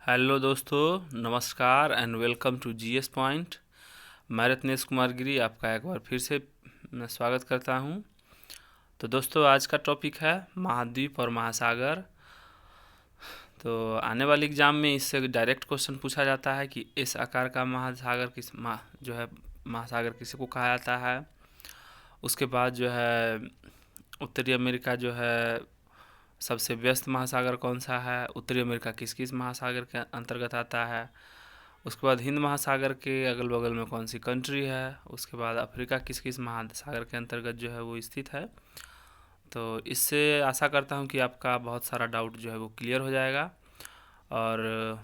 Hello दोस्तों, नमस्कार and welcome to GS point. मैं रत्नेश कुमार गिरी आपका एक बार फिर से मैं स्वागत करता हूं। तो दोस्तों, आज का टॉपिक है महाद्वीप और महासागर। तो आने वाले एग्ज़ाम में इससे डायरेक्ट क्वेश्चन पूछा जाता है कि इस आकार का जो है महासागर किसी को कहा जाता है। उसके बाद जो है उत्तरी अमेरिका जो है सबसे व्यस्त महासागर कौन सा है, उत्तरी अमेरिका किस किस महासागर के अंतर्गत आता है। उसके बाद हिंद महासागर के अगल बगल में कौन सी कंट्री है। उसके बाद अफ्रीका किस किस महासागर के अंतर्गत जो है वो स्थित है। तो इससे आशा करता हूँ कि आपका बहुत सारा डाउट जो है वो क्लियर हो जाएगा। और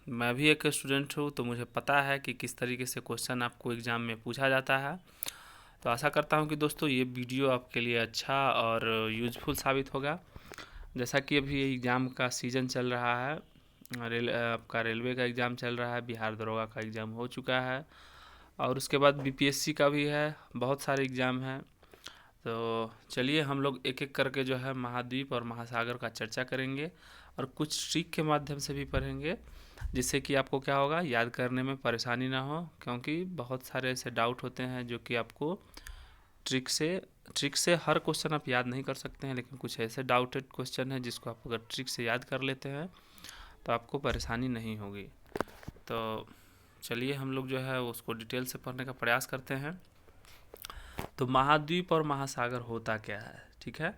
मैं भी एक स्टूडेंट हूँ, तो मुझे पता है कि किस तरीके से क्वेश्चन आपको एग्ज़ाम में पूछा जाता है। तो आशा करता हूँ कि दोस्तों ये वीडियो आपके लिए अच्छा और यूज़फुल साबित होगा। जैसा कि अभी एग्ज़ाम का सीज़न चल रहा है, आपका रेलवे का एग्ज़ाम चल रहा है, बिहार दरोगा का एग्ज़ाम हो चुका है और उसके बाद बीपीएससी का भी है, बहुत सारे एग्ज़ाम हैं। तो चलिए हम लोग एक एक करके जो है महाद्वीप और महासागर का चर्चा करेंगे और कुछ ट्रिक के माध्यम से भी पढ़ेंगे, जिससे कि आपको क्या होगा, याद करने में परेशानी ना हो। क्योंकि बहुत सारे ऐसे डाउट होते हैं जो कि आपको ट्रिक से ट्रिक से हर क्वेश्चन आप याद नहीं कर सकते हैं, लेकिन कुछ ऐसे डाउटेड क्वेश्चन हैं जिसको आप अगर ट्रिक से याद कर लेते हैं तो आपको परेशानी नहीं होगी। तो चलिए हम लोग जो है उसको डिटेल से पढ़ने का प्रयास करते हैं। तो महाद्वीप और महासागर होता क्या है, ठीक है।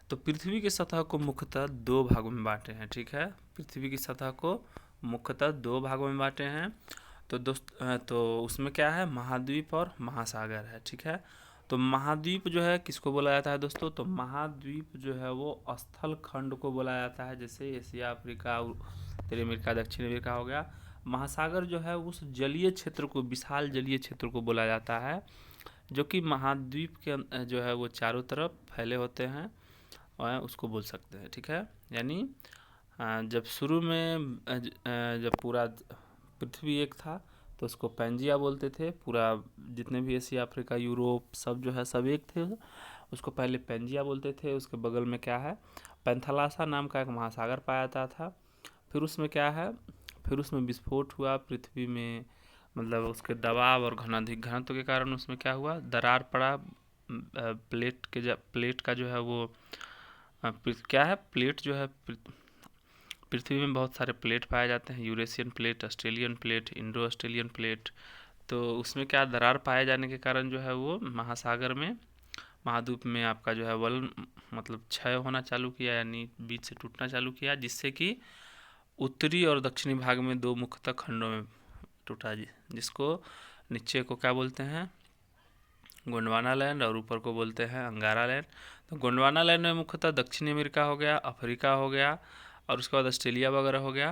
तो पृथ्वी की सतह को मुख्यतः दो भागों में बांटे हैं, ठीक है। पृथ्वी की सतह को मुख्यतः दो भागों में बांटे हैं। तो उसमें क्या है, महाद्वीप और महासागर है, ठीक है। तो महाद्वीप जो है किसको बोला जाता है दोस्तों, तो महाद्वीप जो है वो स्थल खंड को बोला जाता है, जैसे एशिया, अफ्रीका, उत्तरी अमेरिका, दक्षिण अमेरिका हो गया। महासागर जो है उस जलीय क्षेत्र को, विशाल जलीय क्षेत्र को बोला जाता है, जो कि महाद्वीप के जो है वो चारों तरफ फैले होते हैं और उसको बोल सकते हैं, ठीक है। यानी जब शुरू में जब पूरा पृथ्वी एक था तो उसको पैंजिया बोलते थे। पूरा जितने भी एशिया, अफ्रीका, यूरोप सब जो है सब एक थे, उसको पहले पैंजिया बोलते थे। उसके बगल में क्या है, पैंथालासा नाम का एक महासागर पाया जाता था। फिर उसमें क्या है, फिर उसमें विस्फोट हुआ पृथ्वी में, मतलब उसके दबाव और घनाधिक घनत्व के कारण उसमें क्या हुआ, दरार पड़ा। प्लेट का जो है वो क्या है, प्लेट जो है पृथ्वी में बहुत सारे प्लेट पाए जाते हैं, Eurasian plate, Australian plate, Indo Australian plate. तो उसमें क्या, दरार पाए जाने के कारण जो है वो महासागर में, महाद्वीप में आपका जो है वलन मतलब क्षय होना चालू किया, यानी बीच से टूटना चालू किया, जिससे कि उत्तरी और दक्षिणी भाग में दो मुख्यतः खंडों में टूटा, जिसको नीचे को क्या बोलते हैं, गोंडवाना लैंड, और ऊपर को बोलते हैं अंगारा लैंड। तो गोंडवाना लैंड में मुख्यतः दक्षिणी अमेरिका हो गया, अफ्रीका हो गया और उसके बाद ऑस्ट्रेलिया वगैरह हो गया।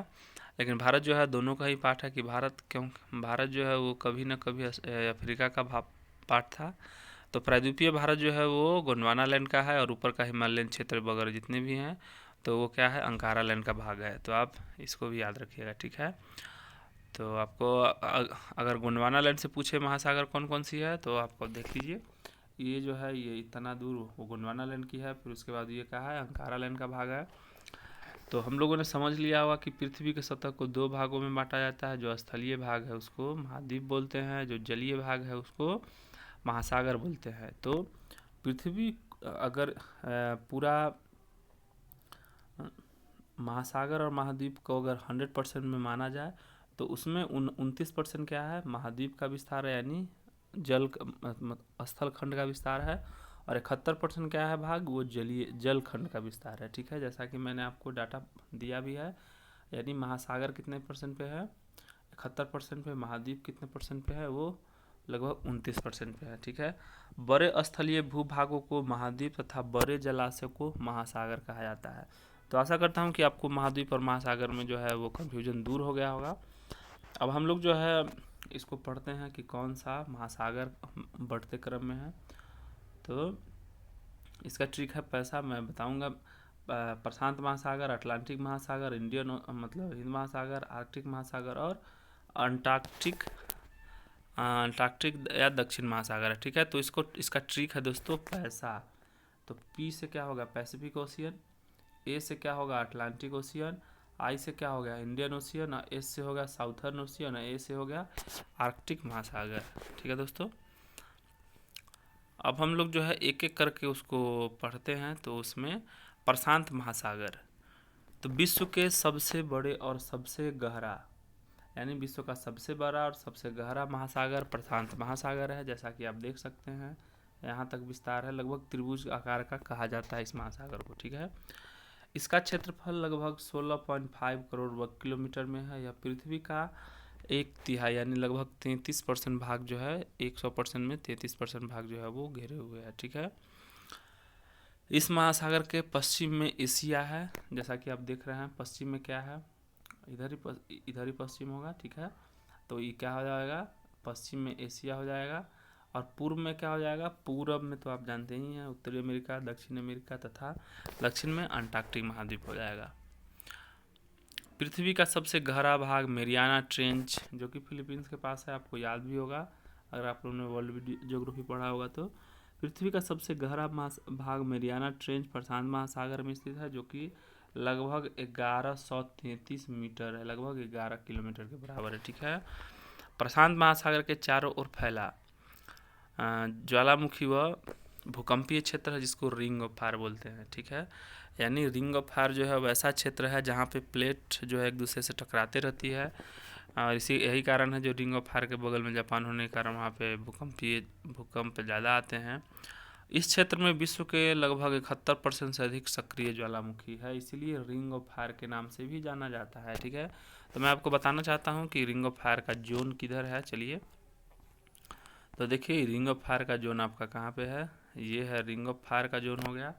लेकिन भारत जो है दोनों का ही पार्ट है, कि भारत जो है वो कभी ना कभी अफ्रीका का पार्ट था। तो प्रायद्वीपीय भारत जो है वो गोंडवाना लैंड का है और ऊपर का हिमालयन क्षेत्र वगैरह जितने भी हैं तो वो क्या है, अंकारा लैंड का भाग है। तो आप इसको भी याद रखिएगा, ठीक है। तो आपको अगर गोंडवाना लैंड से पूछे महासागर कौन कौन सी है, तो आपको देख लीजिए, ये जो है ये इतना दूर वो गोंडवाना लैंड की है। फिर उसके बाद ये क्या है, अंकारा लैंड का भाग है। तो हम लोगों ने समझ लिया हुआ कि पृथ्वी के सतह को दो भागों में बांटा जाता है। जो स्थलीय भाग है उसको महाद्वीप बोलते हैं, जो जलीय भाग है उसको महासागर बोलते हैं। तो पृथ्वी अगर पूरा महासागर और महाद्वीप को अगर 100% में माना जाए तो उसमें 29% क्या है, महाद्वीप का विस्तार है, यानी स्थल खंड का विस्तार है। और 71% क्या है भाग, वो जल खंड का विस्तार है, ठीक है। जैसा कि मैंने आपको डाटा दिया भी है, यानी महासागर कितने परसेंट पे है, 71% पे। महाद्वीप कितने परसेंट पे है, वो लगभग 29% पे है, ठीक है। बड़े स्थलीय भूभागों को महाद्वीप तथा बड़े जलाशय को महासागर कहा जाता है। तो आशा करता हूँ कि आपको महाद्वीप और महासागर में जो है वो कन्फ्यूजन दूर हो गया होगा। अब हम लोग जो है इसको पढ़ते हैं कि कौन सा महासागर बढ़ते क्रम में है। तो इसका ट्रिक है पैसा, मैं बताऊंगा। प्रशांत महासागर, अटलांटिक महासागर, इंडियन मतलब हिंद महासागर, आर्कटिक महासागर और अंटार्कटिक अंटार्कटिक या दक्षिण महासागर है, ठीक है। तो इसका ट्रिक है दोस्तों पैसा। तो पी से क्या होगा, पैसिफिक ओशियन, ए से क्या होगा, अटलांटिक ओशियन, आई से क्या हो गया इंडियन ओशियन, एस से हो गया साउथर्न ओशियन, ए से हो गया आर्कटिक महासागर। ठीक है दोस्तों, अब हम लोग जो है एक एक करके उसको पढ़ते हैं। तो उसमें प्रशांत महासागर, तो विश्व के सबसे बड़े और सबसे गहरा, यानी विश्व का सबसे बड़ा और सबसे गहरा महासागर प्रशांत महासागर है। जैसा कि आप देख सकते हैं यहाँ तक विस्तार है, लगभग त्रिभुज आकार का कहा जाता है इस महासागर को। ठीक है, इसका क्षेत्रफल लगभग 16.5 करोड़ वर्ग किलोमीटर में है। यह पृथ्वी का 1/3 यानी लगभग 33% भाग जो है, 100% में 33% भाग जो है वो घेरे हुए है। ठीक है, इस महासागर के पश्चिम में एशिया है, जैसा कि आप देख रहे हैं पश्चिम में क्या है, इधर ही पश्चिम होगा। ठीक है, तो ये क्या हो जाएगा, पश्चिम में एशिया हो जाएगा, और पूर्व में क्या हो जाएगा, पूर्व में तो आप जानते ही हैं उत्तरी अमेरिका, दक्षिण अमेरिका तथा दक्षिण में अंटार्कटिक महाद्वीप हो जाएगा। पृथ्वी का सबसे गहरा भाग मेरियाना ट्रेंच, जो कि फिलीपींस के पास है, आपको याद भी होगा अगर आप लोगों ने वर्ल्ड ज्योग्राफी पढ़ा होगा तो। पृथ्वी का सबसे गहरा भाग मेरियाना ट्रेंच प्रशांत महासागर में स्थित है, जो कि लगभग 1133 मीटर है, लगभग 11 किलोमीटर के बराबर है। ठीक है, प्रशांत महासागर के चारों ओर फैला ज्वालामुखी व भूकंपीय क्षेत्र है, जिसको रिंग ऑफ फायर बोलते हैं। ठीक है, यानी रिंग ऑफ फायर जो है वैसा क्षेत्र है जहाँ पे प्लेट जो है एक दूसरे से टकराते रहती है, और यही कारण है जो रिंग ऑफ फायर के बगल में जापान होने के कारण वहाँ पे भूकंप ज़्यादा आते हैं। इस क्षेत्र में विश्व के लगभग 71% से अधिक सक्रिय ज्वालामुखी है, इसीलिए रिंग ऑफ फायर के नाम से भी जाना जाता है। ठीक है, तो मैं आपको बताना चाहता हूँ कि रिंग ऑफ फायर का जोन किधर है। चलिए, तो देखिए रिंग ऑफ फायर का जोन आपका कहाँ पे है, ये है रिंग ऑफ फायर का जोन हो गया।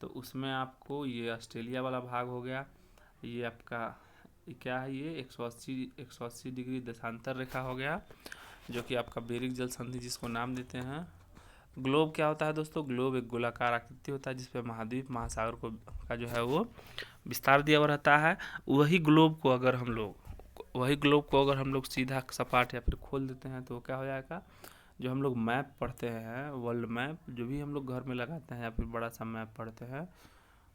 तो उसमें आपको ये ऑस्ट्रेलिया वाला भाग हो गया, ये आपका क्या है, ये 180 डिग्री देशांतर रेखा हो गया, जो कि आपका बेरिंग जल संधि जिसको नाम देते हैं। ग्लोब क्या होता है दोस्तों, ग्लोब एक गोलाकार आकृति होता है जिसपे महाद्वीप महासागर को का जो है वो विस्तार दिया हुआ रहता है। वही ग्लोब को अगर हम लोग सीधा सपाट या फिर खोल देते हैं तो क्या हो जाएगा, जो हम लोग मैप पढ़ते हैं, वर्ल्ड मैप जो भी हम लोग घर में लगाते हैं या फिर बड़ा सा मैप पढ़ते हैं,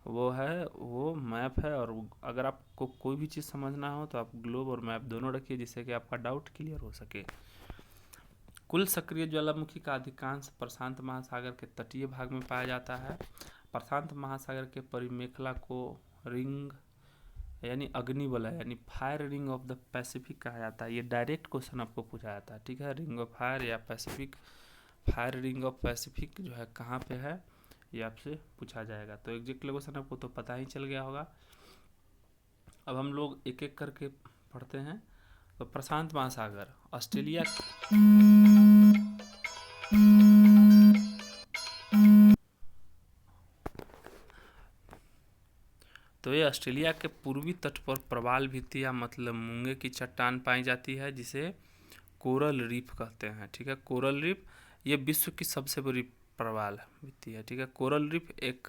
वो मैप है। और अगर आपको कोई भी चीज़ समझना हो तो आप ग्लोब और मैप दोनों रखिए, जिससे कि आपका डाउट क्लियर हो सके। कुल सक्रिय ज्वालामुखी का अधिकांश प्रशांत महासागर के तटीय भाग में पाया जाता है। प्रशांत महासागर के परिमेखला को रिंग यानी अग्निवलय यानी fire ring of the Pacific कहा जाता है। ये डायरेक्ट क्वेश्चन आपको पूछा जाता है। ठीक है, रिंग ऑफ फायर या Pacific, fire ring of Pacific जो है कहाँ पे है, ये आपसे पूछा जाएगा। तो एग्जैक्ट क्वेश्चन आपको तो पता ही चल गया होगा। अब हम लोग एक एक करके पढ़ते हैं। तो प्रशांत महासागर, ऑस्ट्रेलिया तो ये ऑस्ट्रेलिया के पूर्वी तट पर प्रवाल भित्ति या मतलब मूंगे की चट्टान पाई जाती है, जिसे कोरल रीफ कहते हैं। ठीक है, कोरल रीफ ये विश्व की सबसे बड़ी प्रवाल भित्ति है। ठीक है, कोरल रीफ एक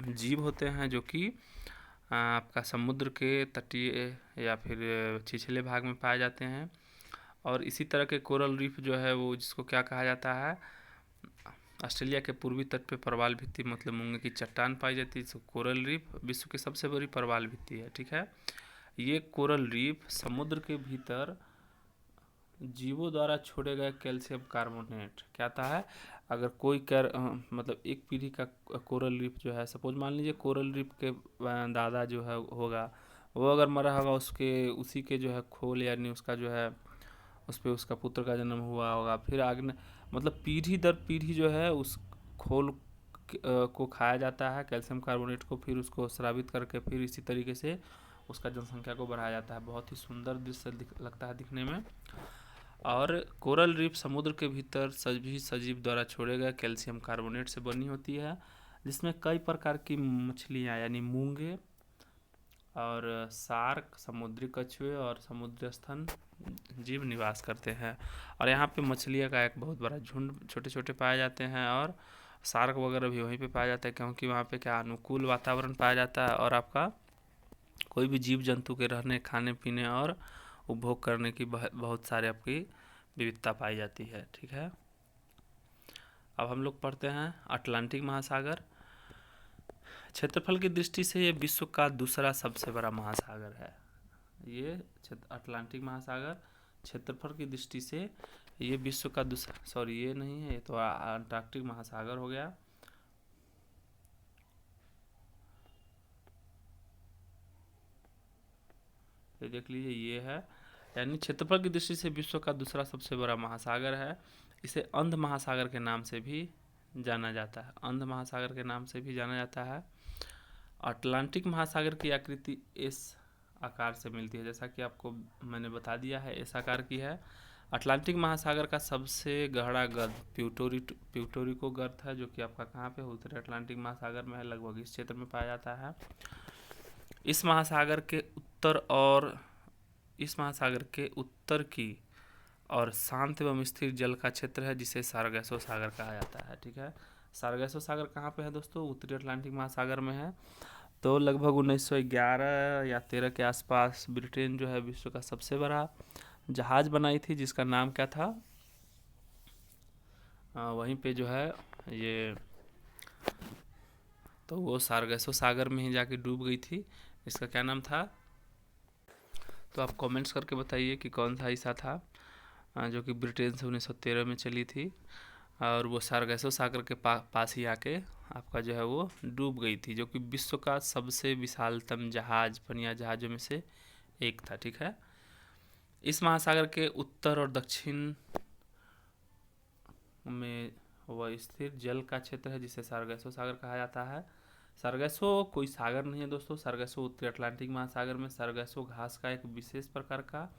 जीव होते हैं जो कि आपका समुद्र के तटीय या फिर छिछले भाग में पाए जाते हैं। और इसी तरह के कोरल रीफ जो है वो जिसको क्या कहा जाता है, ऑस्ट्रेलिया के पूर्वी तट पे प्रवाल भित्ति मतलब मूंगे की चट्टान पाई जाती है। कोरल रीफ विश्व की सबसे बड़ी प्रवाल भित्ति है। ठीक है, ये कोरल रीफ समुद्र के भीतर जीवों द्वारा छोड़े गए कैल्शियम कार्बोनेट क्या आता है, अगर कोई मतलब एक पीढ़ी का कोरल रीफ जो है, सपोज मान लीजिए कोरल रीफ के दादा जो है होगा, वो अगर मरा होगा, उसी के जो है खोल यानी उसका जो है उस पर उसका पुत्र का जन्म हुआ होगा, फिर आगे मतलब पीढ़ी दर पीढ़ी जो है उस खोल को खाया जाता है कैल्शियम कार्बोनेट को, फिर उसको स्रावित करके फिर इसी तरीके से उसका जनसंख्या को बढ़ाया जाता है। बहुत ही सुंदर दृश्य लगता है दिखने में। और कोरल रीफ समुद्र के भीतर सभी सजीव द्वारा छोड़े गए कैल्शियम कार्बोनेट से बनी होती है, जिसमें कई प्रकार की मछलियाँ यानी मूंगे और शार्क, समुद्री कछुए और समुद्री स्तन जीव निवास करते हैं। और यहाँ पे मछलियाँ का एक बहुत बड़ा झुंड छोटे छोटे पाए जाते हैं, और शार्क वगैरह भी वहीं पे पाया जाता है, क्योंकि वहाँ पे क्या अनुकूल वातावरण पाया जाता है और आपका कोई भी जीव जंतु के रहने, खाने पीने और उपभोग करने की बहुत सारे आपकी विविधता पाई जाती है। ठीक है, अब हम लोग पढ़ते हैं अटलांटिक महासागर। क्षेत्रफल की दृष्टि से ये विश्व का दूसरा सबसे बड़ा महासागर है। ये अटलांटिक महासागर क्षेत्रफल की दृष्टि से ये विश्व का दूसरा, सॉरी ये नहीं है, ये तो अंटार्कटिक महासागर हो गया। ये देख लीजिए, ये है, यानी क्षेत्रफल की दृष्टि से विश्व का दूसरा सबसे बड़ा महासागर है। इसे अंध महासागर के नाम से भी जाना जाता है, अंध महासागर के नाम से भी जाना जाता है। अटलांटिक महासागर की आकृति एस आकार से मिलती है, जैसा कि आपको मैंने बता दिया है, एस आकार की है। अटलांटिक महासागर का सबसे गहरा गर्त प्यूटोरिको गर्त है, जो कि आपका कहाँ पे, उत्तरी अटलांटिक महासागर में है, लगभग इस क्षेत्र में पाया जाता है। इस महासागर के उत्तर की और शांत एवं स्थिर जल का क्षेत्र है, जिसे सारगैसो सागर कहा जाता है। ठीक है, सारगैसो सागर कहाँ पे है दोस्तों? उत्तरी अटलांटिक महासागर में है। तो लगभग 1911 या 13 के आसपास ब्रिटेन जो है विश्व का सबसे बड़ा जहाज बनाई थी, जिसका नाम क्या था, वहीं पे जो है ये, तो वो सारगैसो सागर में ही जाके डूब गई थी। इसका क्या नाम था? तो आप कमेंट्स करके बताइए कि कौन सा हिस्सा था जो कि ब्रिटेन से 1913 में चली थी, और वो सारगैसो सागर के पास ही आके आपका जो है वो डूब गई थी, जो कि विश्व का सबसे विशालतम जहाज, पनिया जहाज़ों में से एक था। ठीक है, इस महासागर के उत्तर और दक्षिण में वह स्थिर जल का क्षेत्र है, जिसे सारगैसो सागर कहा जाता है। सारगैसो कोई सागर नहीं है दोस्तों, सारगैसो उत्तरी अटलांटिक महासागर में सारगैसो घास का एक विशेष प्रकार का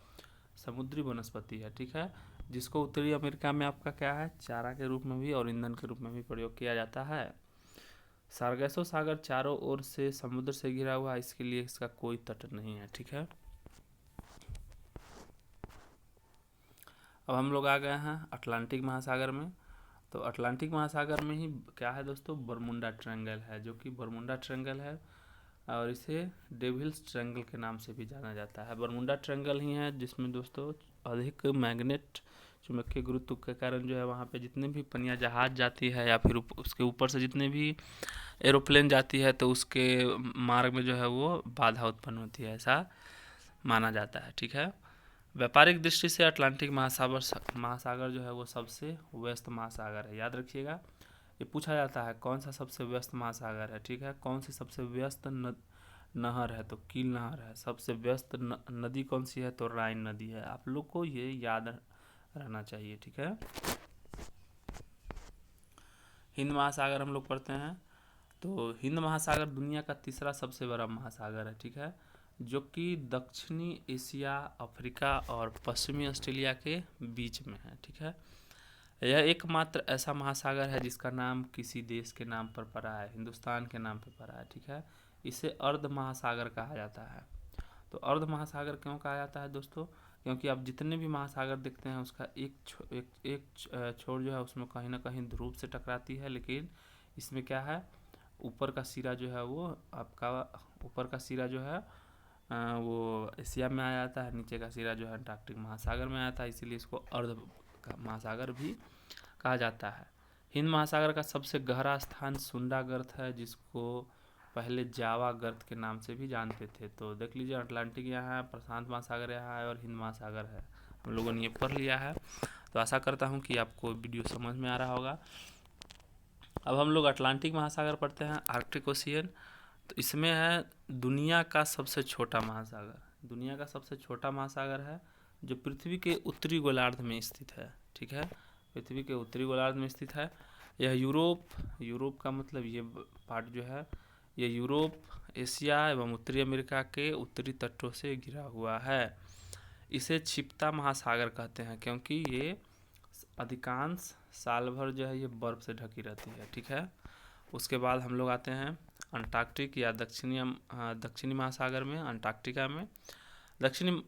समुद्री वनस्पति है। ठीक है, जिसको उत्तरी अमेरिका में आपका क्या है, चारा के रूप में भी और ईंधन के रूप में भी प्रयोग किया जाता है। सारगैसो सागर चारों ओर से समुद्र से घिरा हुआ है, इसके लिए इसका कोई तट नहीं है। ठीक है, अब हम लोग आ गए हैं अटलांटिक महासागर में। तो अटलांटिक महासागर में ही क्या है दोस्तों, बरमुंडा ट्रायंगल है, जो कि बरमुंडा ट्रायंगल है, और इसे डेविल्स ट्रायंगल के नाम से भी जाना जाता है। बरमुंडा ट्रायंगल ही है जिसमें दोस्तों अधिक मैग्नेट, चुंबकीय गुरुत्व के कारण जो है वहाँ पे जितने भी पनिया जहाज जाती है या फिर उसके ऊपर से जितने भी एरोप्लेन जाती है, तो उसके मार्ग में जो है वो बाधा उत्पन्न होती है, ऐसा माना जाता है। ठीक है, व्यापारिक दृष्टि से अटलांटिक महासागर जो है वो सबसे व्यस्त महासागर है। याद रखिएगा, ये पूछा जाता है कौन सा सबसे व्यस्त महासागर है। ठीक है, कौन सी सबसे व्यस्त नहर है, तो कील नहर है। सबसे व्यस्त नदी कौन सी है, तो राइन नदी है। आप लोग को ये याद रहना चाहिए। ठीक है, हिंद महासागर हम लोग पढ़ते हैं। तो हिंद महासागर दुनिया का तीसरा सबसे बड़ा महासागर है। ठीक है, जो कि दक्षिणी एशिया, अफ्रीका और पश्चिमी ऑस्ट्रेलिया के बीच में है। ठीक है, यह एकमात्र ऐसा महासागर है जिसका नाम किसी देश के नाम पर पड़ा है, हिंदुस्तान के नाम पर पड़ा है। ठीक है, इसे अर्ध महासागर कहा जाता है। तो अर्ध महासागर क्यों कहा जाता है दोस्तों? क्योंकि आप जितने भी महासागर देखते हैं उसका एक छोर जो है उसमें कहीं ना कहीं ध्रुव से टकराती है, लेकिन इसमें क्या है, ऊपर का सिरा जो है वो आपका, ऊपर का सिरा जो है वो एशिया में आ जाता है, नीचे का सिरा जो है अंटार्कटिक महासागर में आता है, इसीलिए इसको अर्ध महासागर भी कहा जाता है। हिंद महासागर का सबसे गहरा स्थान सुंडा गर्त है, जिसको पहले जावा गर्त के नाम से भी जानते थे। तो देख लीजिए, अटलांटिक यहाँ है, प्रशांत महासागर यहाँ है और हिंद महासागर है, हम लोगों ने ये पढ़ लिया है। तो आशा करता हूँ कि आपको वीडियो समझ में आ रहा होगा। अब हम लोग अटलांटिक महासागर पढ़ते हैं, आर्कटिक ओशियन। तो इसमें है दुनिया का सबसे छोटा महासागर, दुनिया का सबसे छोटा महासागर है, जो पृथ्वी के उत्तरी गोलार्ध में स्थित है। ठीक है, पृथ्वी के उत्तरी गोलार्ध में स्थित है। यह यूरोप का मतलब ये पार्ट जो है, ये यूरोप, एशिया एवं उत्तरी अमेरिका के उत्तरी तटों से घिरा हुआ है। इसे छिपता महासागर कहते हैं, क्योंकि ये अधिकांश साल भर जो है ये बर्फ़ से ढकी रहती है। ठीक है, उसके बाद हम लोग आते हैं अंटार्कटिक या दक्षिणी महासागर में, अंटार्कटिका में। दक्षिणी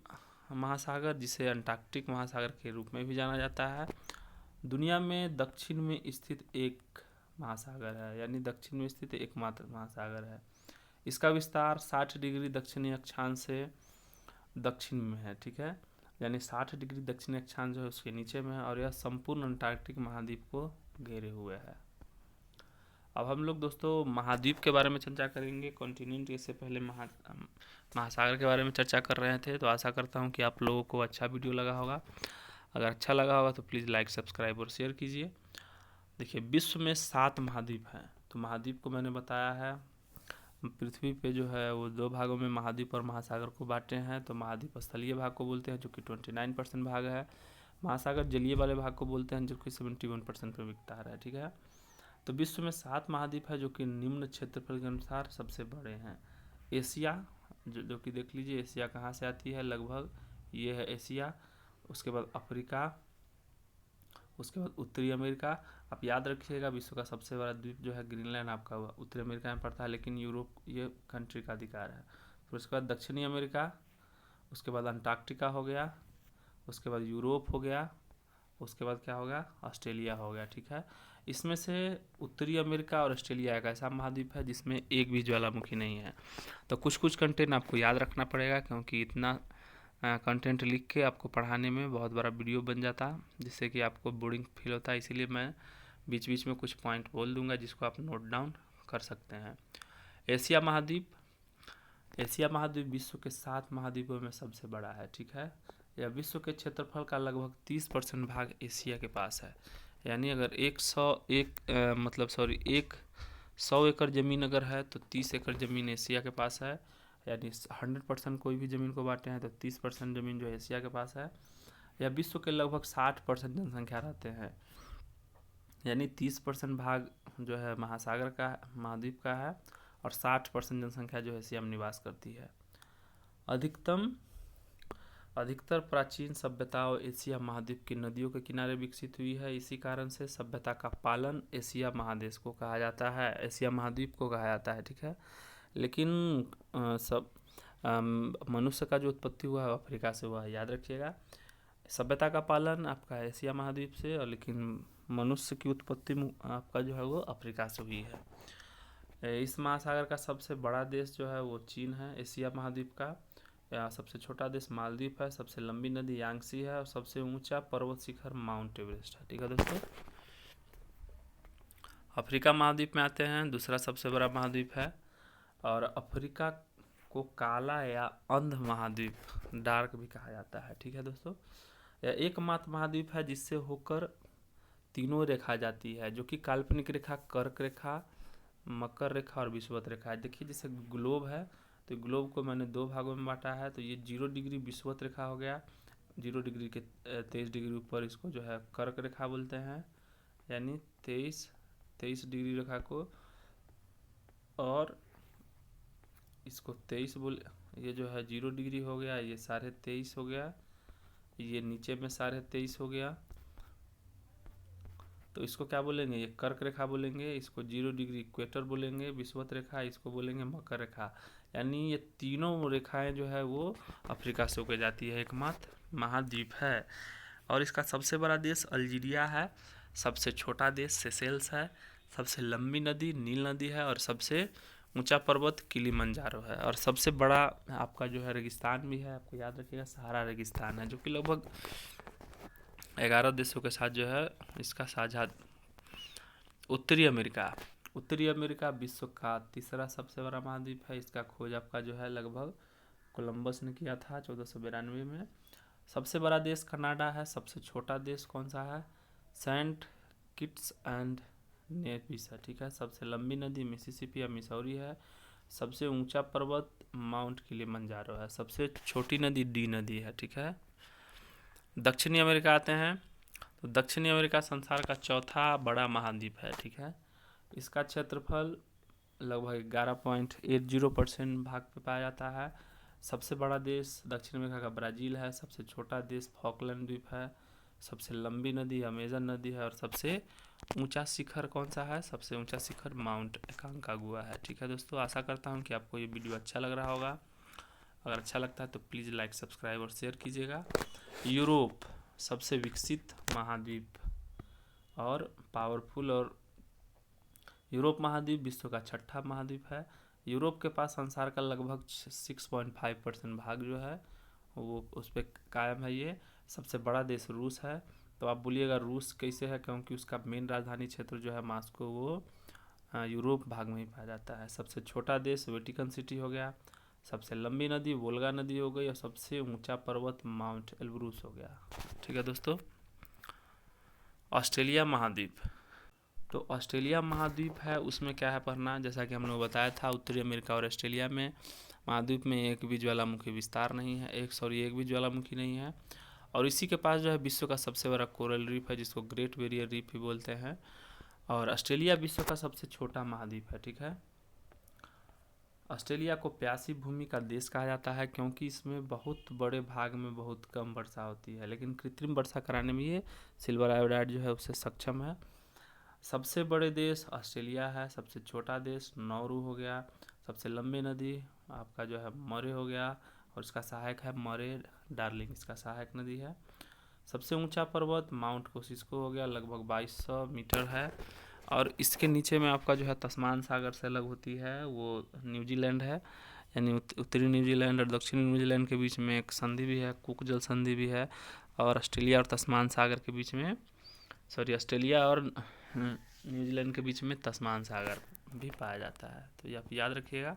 महासागर, जिसे अंटार्कटिक महासागर के रूप में भी जाना जाता है, दुनिया में दक्षिण में स्थित एक महासागर है, यानी दक्षिण में स्थित एकमात्र महासागर है। इसका विस्तार 60 डिग्री दक्षिणी अक्षांश से दक्षिण में है। ठीक है, यानी 60 डिग्री दक्षिणी अक्षांश जो है उसके नीचे में है, और यह संपूर्ण अंटार्कटिक महाद्वीप को घेरे हुए है। अब हम लोग दोस्तों महाद्वीप के बारे में चर्चा करेंगे। कॉन्टिनेंट इससे पहले महासागर के बारे में चर्चा कर रहे थे, तो आशा करता हूँ कि आप लोगों को अच्छा वीडियो लगा होगा। अगर अच्छा लगा होगा तो प्लीज़ लाइक, सब्सक्राइब और शेयर कीजिए। देखिए, विश्व में 7 महाद्वीप हैं। तो महाद्वीप को मैंने बताया है, पृथ्वी पे जो है वो 2 भागों में महाद्वीप और महासागर को बांटे हैं। तो महाद्वीप स्थलीय भाग को बोलते हैं, जो कि 29% भाग है। महासागर जलीय वाले भाग को बोलते हैं, जो कि 71% पे विस्तार है। ठीक है, तो विश्व में 7 महाद्वीप है, जो कि निम्न क्षेत्रफल के अनुसार सबसे बड़े हैं। एशिया, जो कि देख लीजिए एशिया कहाँ से आती है, लगभग ये है एशिया। उसके बाद अफ्रीका, उसके बाद उत्तरी अमेरिका। आप याद रखिएगा, विश्व का सबसे बड़ा द्वीप जो है ग्रीनलैंड आपका हुआ उत्तरी अमेरिका में पड़ता है, लेकिन यूरोप ये कंट्री का अधिकार है। फिर उसके बाद दक्षिणी अमेरिका, उसके बाद अंटार्कटिका हो गया, उसके बाद यूरोप हो गया, उसके बाद क्या हो गया, ऑस्ट्रेलिया हो गया। ठीक है, इसमें से उत्तरी अमेरिका और ऑस्ट्रेलिया एक ऐसा महाद्वीप है जिसमें एक भी ज्वालामुखी नहीं है। तो कुछ कुछ कंटेंट आपको याद रखना पड़ेगा, क्योंकि इतना कंटेंट लिख के आपको पढ़ाने में बहुत बड़ा वीडियो बन जाता, जिससे कि आपको बोरिंग फील होता है। इसीलिए मैं बीच बीच में कुछ पॉइंट बोल दूंगा जिसको आप नोट डाउन कर सकते हैं। एशिया महाद्वीप, एशिया महाद्वीप विश्व के 7 महाद्वीपों में सबसे बड़ा है। ठीक है, यह विश्व के क्षेत्रफल का लगभग 30% भाग एशिया के पास है। यानी अगर 100 एकड़ ज़मीन अगर है तो 30 एकड़ ज़मीन एशिया के पास है। यानी 100% कोई भी ज़मीन को बांटे हैं तो 30% ज़मीन जो एशिया के पास है। या विश्व के लगभग 60% जनसंख्या रहते हैं, यानी 30% भाग जो है महासागर का, महाद्वीप का है, और 60% जनसंख्या जो एशिया में निवास करती है। अधिकतर प्राचीन सभ्यताओं एशिया महाद्वीप की नदियों के किनारे विकसित हुई है। इसी कारण से सभ्यता का पालन एशिया महादेश को कहा जाता है, एशिया महाद्वीप को कहा जाता है। ठीक है, लेकिन मनुष्य का जो उत्पत्ति हुआ है अफ्रीका से हुआ है, याद रखिएगा। सभ्यता का पालन आपका एशिया महाद्वीप से, और लेकिन मनुष्य की उत्पत्ति आपका जो है वो अफ्रीका से हुई है। इस महासागर का सबसे बड़ा देश जो है वो चीन है। एशिया महाद्वीप का सबसे छोटा देश मालदीव है। सबसे लंबी नदी यांगसी है, और सबसे ऊंचा पर्वत शिखर माउंट एवरेस्ट है। ठीक है दोस्तों, अफ्रीका महाद्वीप में आते हैं, दूसरा सबसे बड़ा महाद्वीप है। और अफ्रीका को काला या अंध महाद्वीप, डार्क भी कहा जाता है। ठीक है दोस्तों, यह एकमात्र महाद्वीप है जिससे होकर तीनों रेखा जाती है, जो कि काल्पनिक रेखा, कर्क रेखा, मकर रेखा और विषुवत रेखा है। देखिए, जैसे ग्लोब है तो ग्लोब को मैंने 2 भागों में बांटा है। तो ये 0 डिग्री विषुवत रेखा हो गया, 0 डिग्री के 23 डिग्री ऊपर इसको जो है कर्क रेखा बोलते हैं, यानी 23 डिग्री रेखा को, और इसको 23 ये जो है 0 डिग्री हो गया, ये 23.5 हो गया, ये नीचे में 23.5 हो गया। तो इसको क्या बोलेंगे, ये कर्क रेखा बोलेंगे, इसको 0 डिग्री इक्वेटर बोलेंगे विषुवत रेखा, इसको बोलेंगे मकर रेखा। यानी ये तीनों रेखाएं जो है वो अफ्रीका से होकर जाती है, एकमात्र महाद्वीप है। और इसका सबसे बड़ा देश अल्जीरिया है, सबसे छोटा देश सेशेल्स है, सबसे लंबी नदी नील नदी है, और सबसे ऊंचा पर्वत किलिमंजारो है। और सबसे बड़ा आपका जो है रेगिस्तान भी है, आपको याद रखिएगा, सहारा रेगिस्तान है, जो कि लगभग 11 देशों के साथ जो है इसका साझा। उत्तरी अमेरिका विश्व का तीसरा सबसे बड़ा महाद्वीप है। इसका खोज आपका जो है लगभग कोलंबस ने किया था 1492 में। सबसे बड़ा देश कनाडा है। सबसे छोटा देश कौन सा है, सेंट किट्स एंड नेविस है। ठीक है, सबसे लंबी नदी मिसिसिपी या मिसौरी है। सबसे ऊंचा पर्वत माउंट किलिमंजारो है। सबसे छोटी नदी डी नदी है। ठीक है, दक्षिणी अमेरिका आते हैं। तो दक्षिणी अमेरिका संसार का चौथा बड़ा महाद्वीप है। ठीक है, इसका क्षेत्रफल लगभग 11.80% भाग पे पाया जाता है। सबसे बड़ा देश दक्षिण अमेरिका का ब्राज़ील है। सबसे छोटा देश फॉकलैंड द्वीप है। सबसे लंबी नदी अमेजन नदी है। और सबसे ऊंचा शिखर कौन सा है, सबसे ऊंचा शिखर माउंट एकांकागुआ है। ठीक है दोस्तों, आशा करता हूँ कि आपको ये वीडियो अच्छा लग रहा होगा। अगर अच्छा लगता है तो प्लीज़ लाइक, सब्सक्राइब और शेयर कीजिएगा। यूरोप सबसे विकसित महाद्वीप और पावरफुल, और यूरोप महाद्वीप विश्व का 6ठा महाद्वीप है। यूरोप के पास संसार का लगभग 6.5% भाग जो है वो उस पर कायम है। ये सबसे बड़ा देश रूस है। तो आप बोलिएगा रूस कैसे है, क्योंकि उसका मेन राजधानी क्षेत्र जो है मास्को वो यूरोप भाग में ही पाया जाता है। सबसे छोटा देश वेटिकन सिटी हो गया, सबसे लंबी नदी वोल्गा नदी हो गई, और सबसे ऊंचा पर्वत माउंट एल्ब्रूस हो गया। ठीक है दोस्तों। ऑस्ट्रेलिया महाद्वीप, तो ऑस्ट्रेलिया महाद्वीप है, उसमें क्या है पढ़ना, जैसा कि हम लोग बताया था उत्तरी अमेरिका और ऑस्ट्रेलिया में महाद्वीप में एक भी ज्वालामुखी विस्तार नहीं है, एक भी ज्वालामुखी नहीं है। और इसी के पास जो है विश्व का सबसे बड़ा कोरल रीफ है, जिसको ग्रेट बैरियर रीफ भी बोलते हैं। और ऑस्ट्रेलिया विश्व का सबसे छोटा महाद्वीप है। ठीक है। ऑस्ट्रेलिया को प्यासी भूमि का देश कहा जाता है, क्योंकि इसमें बहुत बड़े भाग में बहुत कम वर्षा होती है, लेकिन कृत्रिम वर्षा कराने में ये सिल्वर आयोडाइड जो है उससे सक्षम है। सबसे बड़े देश ऑस्ट्रेलिया है, सबसे छोटा देश नौरू हो गया, सबसे लंबी नदी आपका जो है मरे हो गया, और इसका सहायक है मरे डार्लिंग, इसका सहायक नदी है। सबसे ऊंचा पर्वत माउंट कोसिस्को हो गया, लगभग 2200 मीटर है। और इसके नीचे में आपका जो है तस्मान सागर से अलग होती है, वो न्यूजीलैंड है, यानी उत्तरी न्यूजीलैंड और दक्षिणी न्यूजीलैंड के बीच में एक संधि भी है, कुक जल संधि भी है। और ऑस्ट्रेलिया और तस्मान सागर के बीच में, सॉरी, ऑस्ट्रेलिया और न्यूजीलैंड के बीच में तस्मान सागर भी पाया जाता है, तो ये आप याद रखिएगा।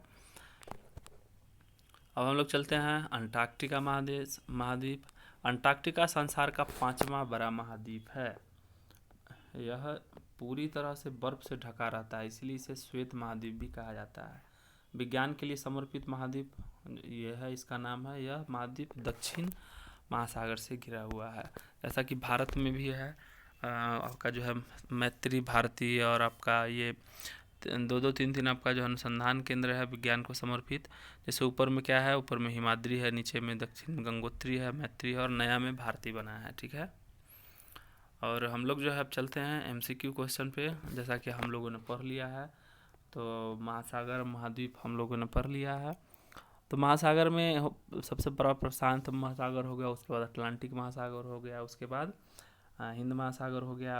अब हम लोग चलते हैं अंटार्कटिका महाद्वीप। अंटार्कटिका संसार का 5वां बड़ा महाद्वीप है। यह पूरी तरह से बर्फ से ढका रहता है, इसलिए इसे श्वेत महाद्वीप भी कहा जाता है। विज्ञान के लिए समर्पित महाद्वीप यह है, इसका नाम है। यह महाद्वीप दक्षिण महासागर से घिरा हुआ है, जैसा कि भारत में भी है। आपका जो है मैत्री भारती और आपका ये 2-2 3-3 आपका जो अनुसंधान केंद्र है विज्ञान को समर्पित। जैसे ऊपर में क्या है, ऊपर में हिमाद्री है, नीचे में दक्षिण गंगोत्री है, मैत्री है, और नया में भारती बना है। ठीक है। और हम लोग जो है अब चलते हैं MCQ क्वेश्चन पे, जैसा कि हम लोगों ने पढ़ लिया है। तो महासागर महाद्वीप हम लोगों ने पढ़ लिया है। तो महासागर में सबसे बड़ा प्रशांत महासागर हो गया, उसके बाद अटलांटिक महासागर हो गया, उसके बाद हिंद महासागर हो गया,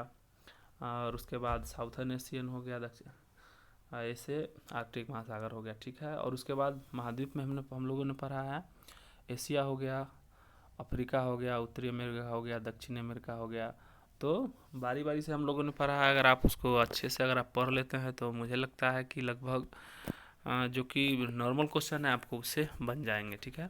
और उसके बाद साउथर्न एशियन हो गया, ऐसे आर्कटिक महासागर हो गया। ठीक है। और उसके बाद महाद्वीप में हम लोगों ने पढ़ा है एशिया हो गया, अफ्रीका हो गया, उत्तरी अमेरिका हो गया, दक्षिणी अमेरिका हो गया। तो बारी बारी से हम लोगों ने पढ़ा है। अगर आप उसको अच्छे से अगर आप पढ़ लेते हैं तो मुझे लगता है कि लगभग जो कि नॉर्मल क्वेश्चन है आपको उससे बन जाएंगे। ठीक है।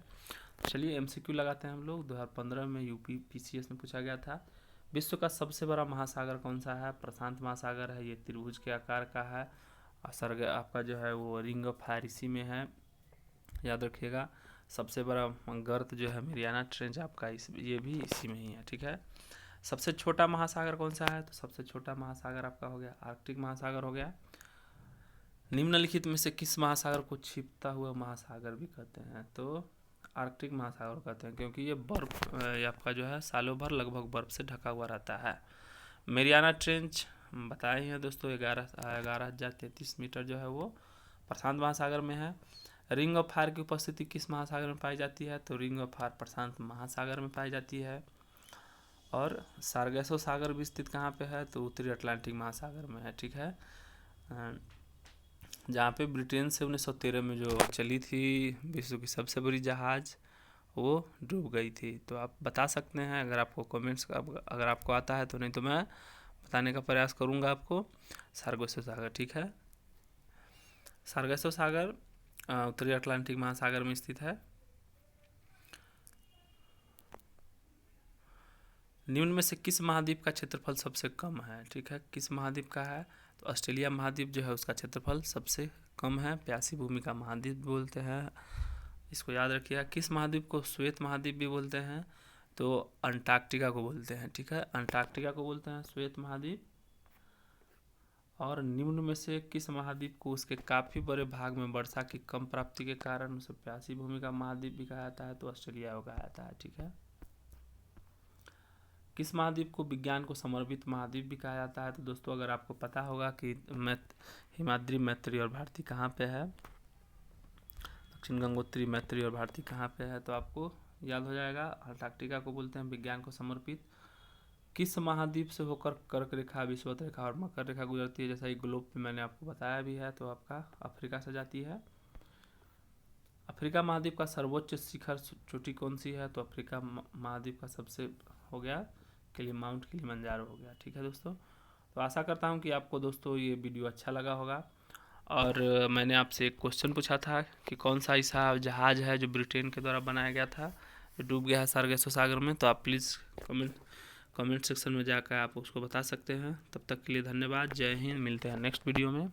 चलिए MCQ लगाते हैं हम लोग। 2015 में UP PCS में पूछा गया था, विश्व का सबसे बड़ा महासागर कौन सा है? प्रशांत महासागर है, ये त्रिभुज के आकार का है। असर आपका जो है वो रिंग ऑफ फायर इसी में है, याद रखिएगा। सबसे बड़ा गर्त जो है मेरियाना ट्रेंच आपका ये भी इसी में ही है। ठीक है। सबसे छोटा महासागर कौन सा है? तो सबसे छोटा महासागर आपका हो गया आर्कटिक महासागर हो गया। निम्नलिखित में से किस महासागर को छिपता हुआ महासागर भी कहते हैं? तो आर्कटिक महासागर कहते हैं, क्योंकि ये बर्फ आपका जो है सालों भर लगभग बर्फ से ढका हुआ रहता है। मेरियाना ट्रेंच बताए हैं दोस्तों, 11,033 मीटर जो है वो प्रशांत महासागर में है। रिंग ऑफ फायर की उपस्थिति किस महासागर में पाई जाती है? तो रिंग ऑफ फायर प्रशांत महासागर में पाई जाती है। और सार्गेसो सागर भी स्थित कहाँ पे है? तो उत्तरी अटलांटिक महासागर में है। ठीक है। जहाँ पे ब्रिटेन से 1913 में जो चली थी विश्व की सबसे बड़ी जहाज़, वो डूब गई थी। तो आप बता सकते हैं अगर आपको कमेंट्स अगर आपको आता है तो, नहीं तो मैं बताने का प्रयास करूँगा आपको। सार्गेसो सागर। ठीक है। सार्गेसो सागर उत्तरी अटलांटिक महासागर में स्थित है। निम्न में से किस महाद्वीप का क्षेत्रफल सबसे कम है? ठीक है। किस महाद्वीप का है? तो ऑस्ट्रेलिया महाद्वीप जो है उसका क्षेत्रफल सबसे कम है, प्यासी भूमि का महाद्वीप बोलते हैं, इसको याद रखिएगा। किस महाद्वीप को श्वेत महाद्वीप भी बोलते हैं? तो अंटार्कटिका को बोलते हैं। ठीक है। अंटार्कटिका को बोलते हैं श्वेत महाद्वीप। और निम्न में से किस महाद्वीप को उसके काफ़ी बड़े भाग में वर्षा की कम प्राप्ति के कारण उसे प्यासी भूमि का महाद्वीप भी कहा जाता है? तो ऑस्ट्रेलिया को कहा जाता है। ठीक है। किस महाद्वीप को विज्ञान को समर्पित महाद्वीप भी कहा जाता है? तो दोस्तों अगर आपको पता होगा कि हिमाद्री, मैत्री और भारती कहाँ पे है, दक्षिण गंगोत्री, मैत्री और भारती कहाँ पे है, तो आपको याद हो जाएगा। अंटार्कटिका को बोलते हैं विज्ञान को समर्पित। किस महाद्वीप से होकर कर्क रेखा, विषुवत रेखा और मकर रेखा गुजरती है? जैसा कि ग्लोब पे मैंने आपको बताया भी है, तो आपका अफ्रीका से जाती है। अफ्रीका महाद्वीप का सर्वोच्च शिखर चोटी कौन सी है? तो अफ्रीका महाद्वीप का सबसे हो गया माउंट किलिमंजारो हो गया। ठीक है दोस्तों। तो आशा करता हूँ कि आपको दोस्तों ये वीडियो अच्छा लगा होगा। और मैंने आपसे एक क्वेश्चन पूछा था कि कौन सा ऐसा जहाज़ है जो ब्रिटेन के द्वारा बनाया गया था, जो डूब गया है सार्गेसो सागर में। तो आप प्लीज़ कमेंट सेक्शन में जाकर आप उसको बता सकते हैं। तब तक के लिए धन्यवाद। जय हिंद। मिलते हैं नेक्स्ट वीडियो में।